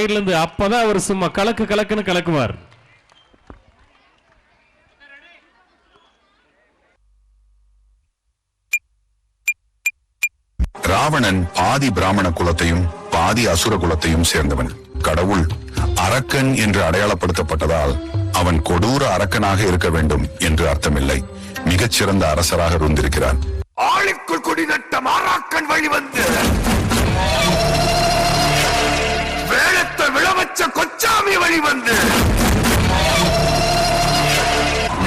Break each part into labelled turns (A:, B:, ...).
A: சைடுல இருந்து. அப்பதான் அவர் சும்மா கலக்கு கலக்குன்னு கலக்குவார்.
B: ராவணன் பாதி பிராமண குலத்தையும் பாதி அசுர குலத்தையும் சேர்ந்தவன். கடவுள் அரக்கன் என்று அடையாளப்படுத்தப்பட்டதால் அவன் கொடூர அரக்கனாக இருக்க வேண்டும் என்று அர்த்தமில்லை. மிகச்சிறந்த அரசராக இருந்திருக்கிறான். ஆளுக்குள் கொடி நட்ட மாறாக்கன் வழிவந்து வேளத்தை விளவச்ச கொச்சாமி வழிவந்து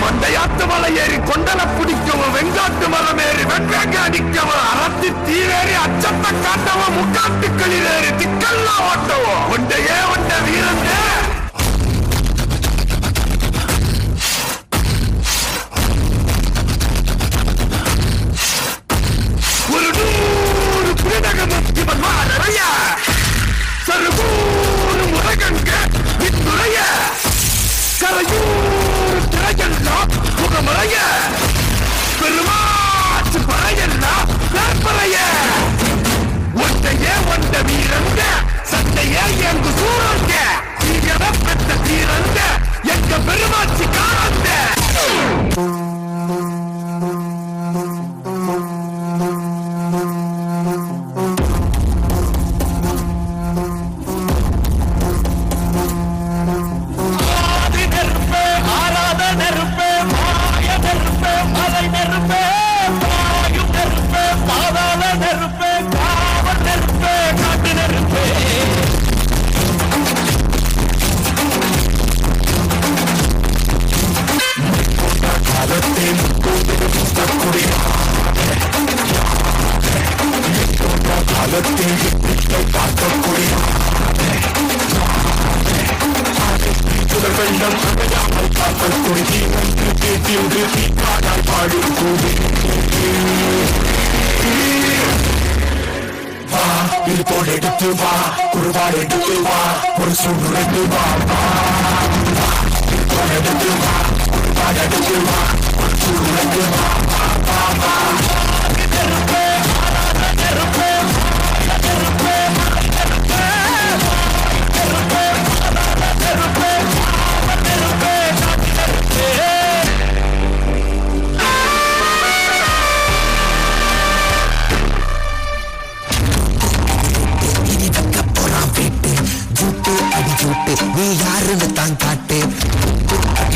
B: மண்டையாத்து மலை ஏறி கொண்டல பிடிக்கவும் வெங்காட்டு மரம் ஏறி வெண்வேங்க அடிக்கவும் அறத்தி தீவேறி அச்சத்தை காட்டவும் முக்காட்டுக்களில் ஏறி திக்கல்லா ஓட்டவும் ஒண்டையே ஒண்ட வீரந்த ஒரு 100 பிரிடகமும் இவன் மாறைய சருகூறு முறைகங்க இத்துறைய கரையூர் திரையெல்லாம் முகமுறைய பெருமாச்சு பறையெல்லாம் நேர்பறைய ஒன்றையே ஒன்ற வீரந்த சண்டையே எங்கு சூழந்த தீயவ பெற்ற தீரந்த எங்க பெருமாச்சு காணந்த எடுத்து வா குருவாடு எடுத்து வா ஒரு சுடு எடுத்து வா எடுத்து வா குருவாடு எடுத்து வா ஒரு சுடு எடுத்து வா நீ யாருன்னு தான் காட்டு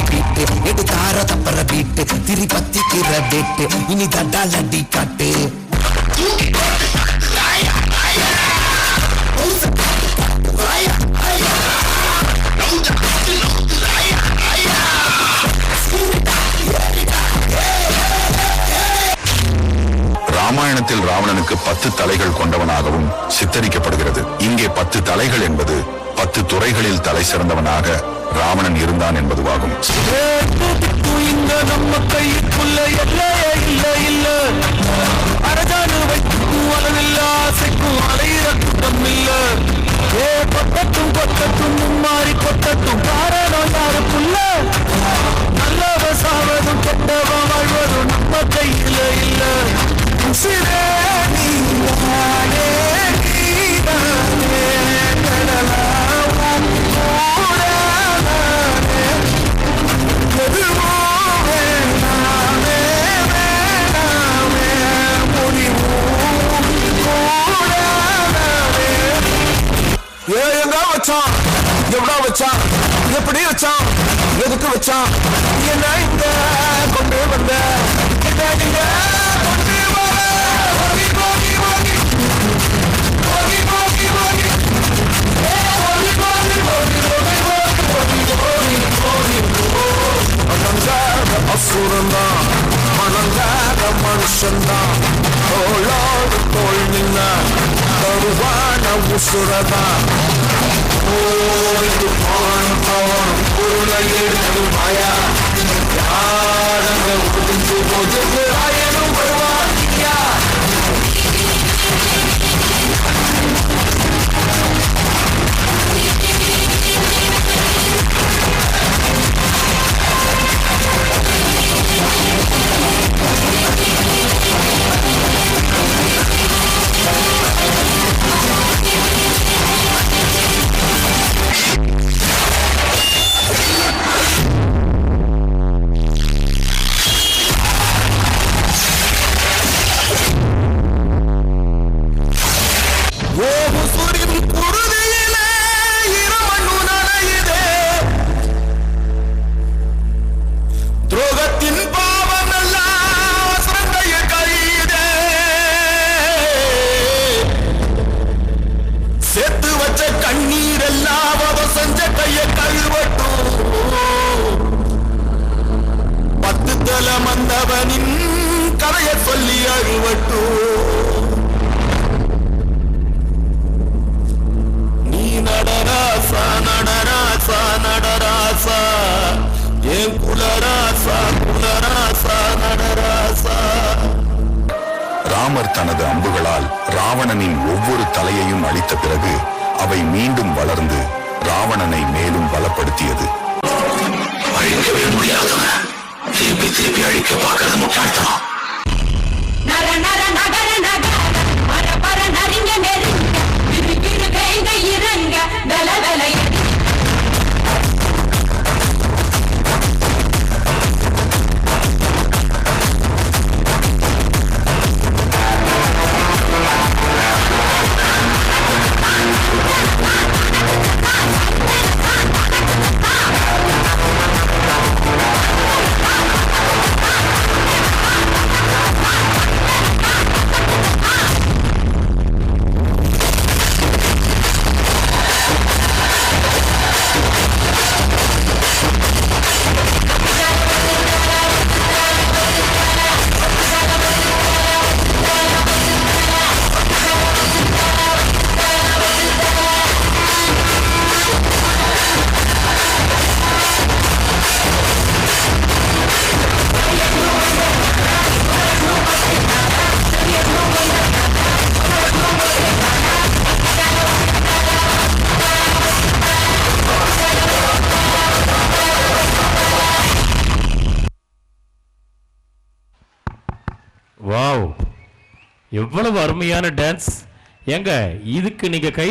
B: வீட்டு எடுத்தார தப்பற வீட்டு திரி பத்திக்கிற வீட்டு இனி தட்டால் அடி காட்டு ராமாயணத்தில் ராவணனுக்கு 10 தலைகள் கொண்டவனாகவும் சித்தரிக்கப்படுகிறது. இங்கே 10 தலைகள் என்பது 10 துறைகளில் தலை சிறந்தவனாக ராவணன் இருந்தான் என்பதுவாகும். நம்ம கைக்குள்ள ஆசைக்கும் அலையிற கூட்டம் இல்ல கொட்டட்டும் கொட்டட்டும் மும்மாறி கொட்டட்டும் காரணம் யாருக்குள்ள நல்லவ சாவதும் கெட்டவன் வாழ்வதும் நம்ம கையில இல்ல சிறே நீ எங்க வச்சான் எவ்வளோ வச்சான் எப்படி வச்சான் எதுக்கு வச்சான் என்ன இங்க கொண்டு வந்த நீங்க அசுரந்தான் மனங்காத மனுஷன்தான் தோளோடு தோல் நின்ன தருவான உசுரதான் பொருளை எடுத்து மாயா யாரங்க முடிஞ்சு போது ஆயனும் வருவாயா
C: என் குலராசா குலராசா நடராசா.
B: ராமர் தனது அம்புகளால் ராவணனின் ஒவ்வொரு தலையையும் அழித்த பிறகு அவை மீண்டும் வளர்ந்து ராவணனை மேலும் பலப்படுத்தியது.
C: அழிக்கவே முடியாதவன் திருப்பி திருப்பி அழிக்க பார்க்கறது முட்டாள்தான்.
D: நர நர நகர நகர பர பர நரிங்க நெருங்க இரு இரு கைங்க இறங்க வெல வெல
A: வாவ், எவ்வளவு அருமையான டான்ஸ். ஏங்க இதுக்கு நீங்க கை